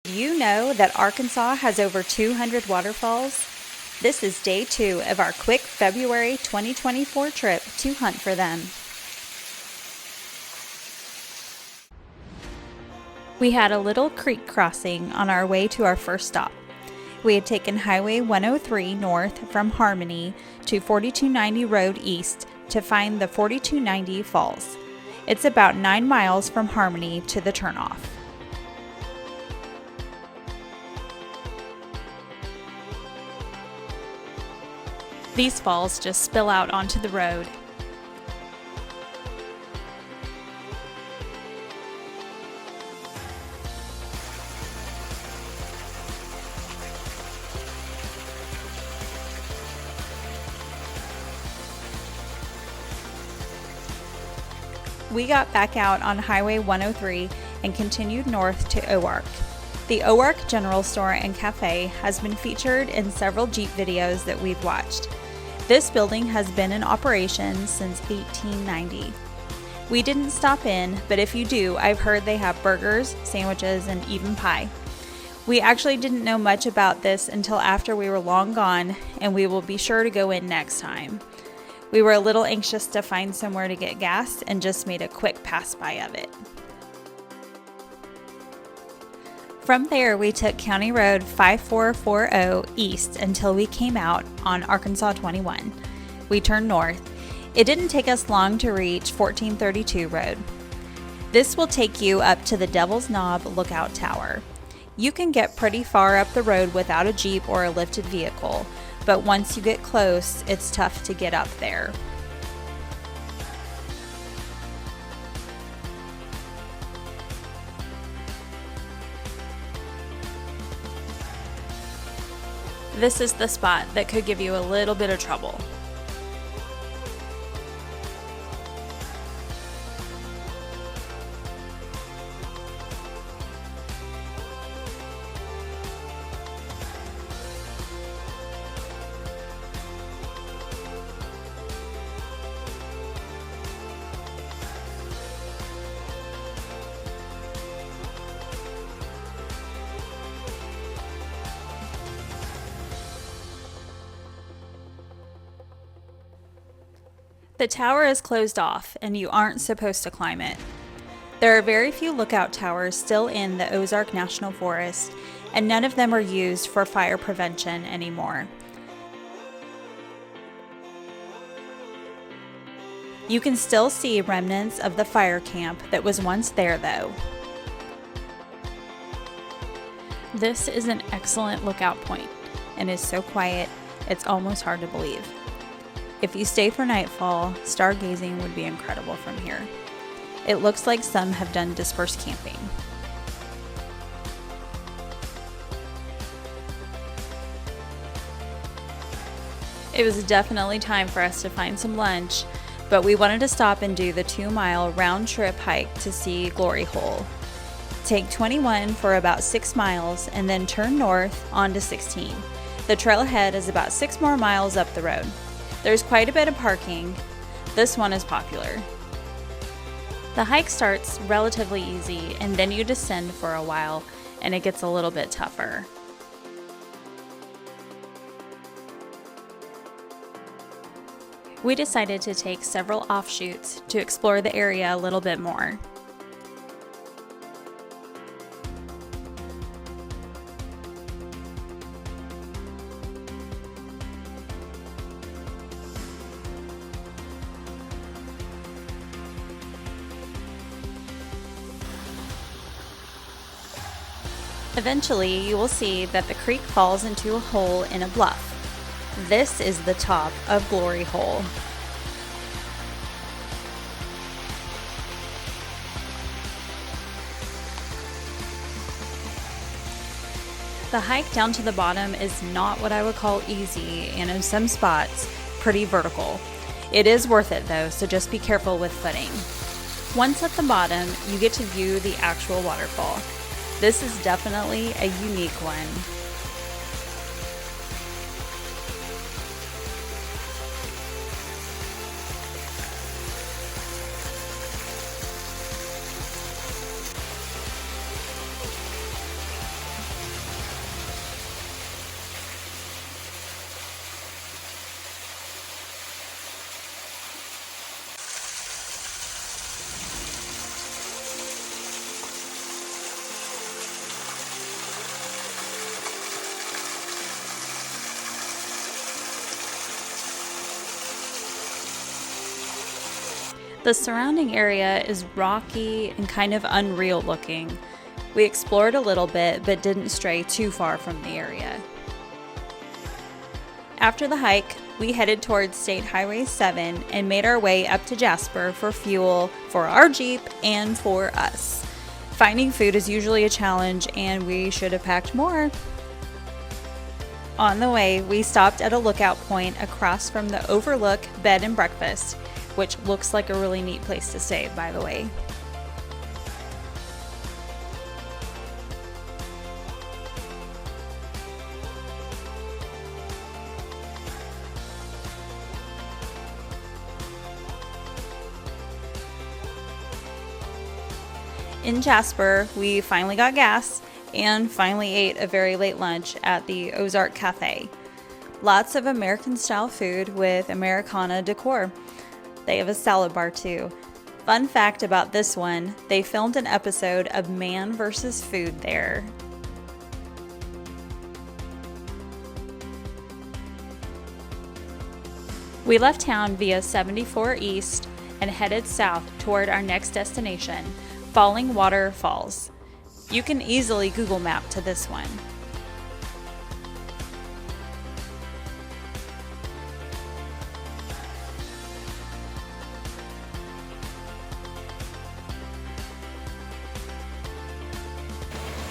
Do you know that Arkansas has over 200 waterfalls? This is day 2 of our quick February 2024 trip to hunt for them. We had a little creek crossing on our way to our first stop. We had taken Highway 103 north from Harmony to 4290 Road east to find the 4290 Falls. It's about 9 miles from Harmony to the turnoff. These falls just spill out onto the road. We got back out on Highway 103 and continued north to Oark. The Oark General Store and Cafe has been featured in several Jeep videos that we've watched. This building has been in operation since 1890. We didn't stop in, but if you do, I've heard they have burgers, sandwiches, and even pie. We actually didn't know much about this until after we were long gone, and we will be sure to go in next time. We were a little anxious to find somewhere to get gas and just made a quick pass by of it. From there, we took County Road 5440 east until we came out on Arkansas 21. We turned north. It didn't take us long to reach 1432 Road. This will take you up to the Devil's Knob Lookout Tower. You can get pretty far up the road without a Jeep or a lifted vehicle, but once you get close, it's tough to get up there. This is the spot that could give you a little bit of trouble. The tower is closed off and you aren't supposed to climb it. There are very few lookout towers still in the Ozark National Forest, and none of them are used for fire prevention anymore. You can still see remnants of the fire camp that was once there though. This is an excellent lookout point and is so quiet it's almost hard to believe. If you stay for nightfall, stargazing would be incredible from here. It looks like some have done dispersed camping. It was definitely time for us to find some lunch, but we wanted to stop and do the 2-mile round-trip hike to see Glory Hole. Take 21 for about 6 miles and then turn north onto 16. The trailhead is about 6 more miles up the road. There's quite a bit of parking. This one is popular. The hike starts relatively easy and then you descend for a while and it gets a little bit tougher. We decided to take several offshoots to explore the area a little bit more. Eventually, you will see that the creek falls into a hole in a bluff. This is the top of Glory Hole. The hike down to the bottom is not what I would call easy, and in some spots, pretty vertical. It is worth it though, so just be careful with footing. Once at the bottom, you get to view the actual waterfall. This is definitely a unique one. The surrounding area is rocky and kind of unreal looking. We explored a little bit, but didn't stray too far from the area. After the hike, we headed towards State Highway 7 and made our way up to Jasper for fuel for our Jeep and for us. Finding food is usually a challenge, and we should have packed more. On the way, we stopped at a lookout point across from the Overlook bed and breakfast, which looks like a really neat place to stay, by the way. In Jasper, we finally got gas and finally ate a very late lunch at the Ozark Cafe. Lots of American-style food with Americana decor. They have a salad bar too. Fun fact about this one, they filmed an episode of Man vs. Food there. We left town via 74 East and headed south toward our next destination, Falling Water Falls. You can easily Google map to this one.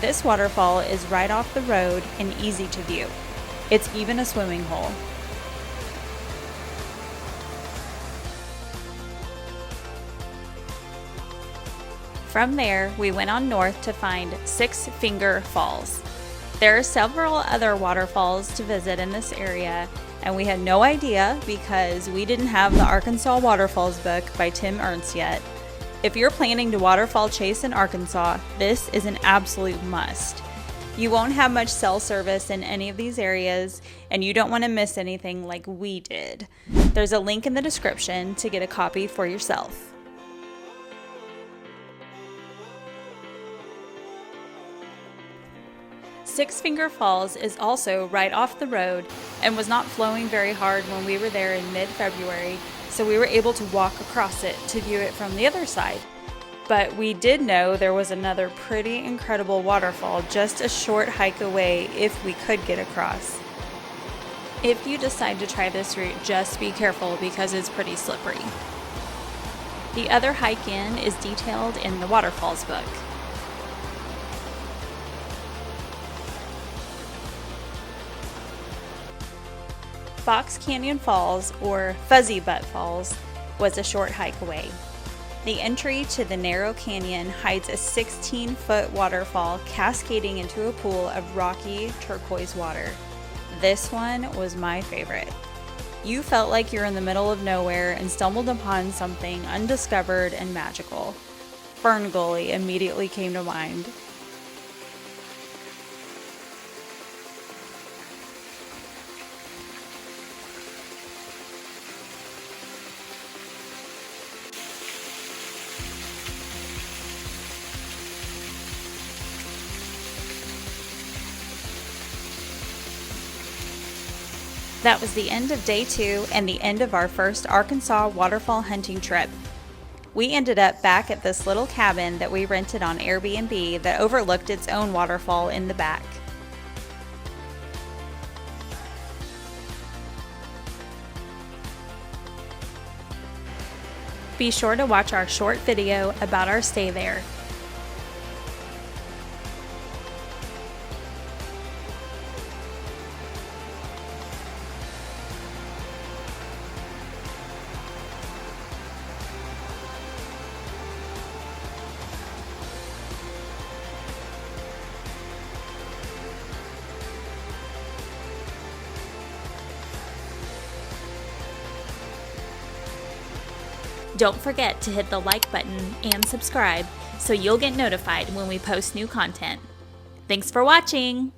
This waterfall is right off the road and easy to view. It's even a swimming hole. From there, we went on north to find Six Finger Falls. There are several other waterfalls to visit in this area, and we had no idea because we didn't have the Arkansas Waterfalls book by Tim Ernst yet. If you're planning to waterfall chase in Arkansas, this is an absolute must. You won't have much cell service in any of these areas, and you don't want to miss anything like we did. There's a link in the description to get a copy for yourself. Six Finger Falls is also right off the road and was not flowing very hard when we were there in mid-February, so we were able to walk across it to view it from the other side. But we did know there was another pretty incredible waterfall just a short hike away if we could get across. If you decide to try this route, just be careful because it's pretty slippery. The other hike in is detailed in the Waterfalls book. Fox Canyon Falls, or Fuzzy Butt Falls, was a short hike away. The entry to the narrow canyon hides a 16-foot waterfall cascading into a pool of rocky turquoise water. This one was my favorite. You felt like you're in the middle of nowhere and stumbled upon something undiscovered and magical. Fern Gully immediately came to mind. That was the end of day 2 and the end of our first Arkansas waterfall hunting trip. We ended up back at this little cabin that we rented on Airbnb that overlooked its own waterfall in the back. Be sure to watch our short video about our stay there. Don't forget to hit the like button and subscribe so you'll get notified when we post new content. Thanks for watching!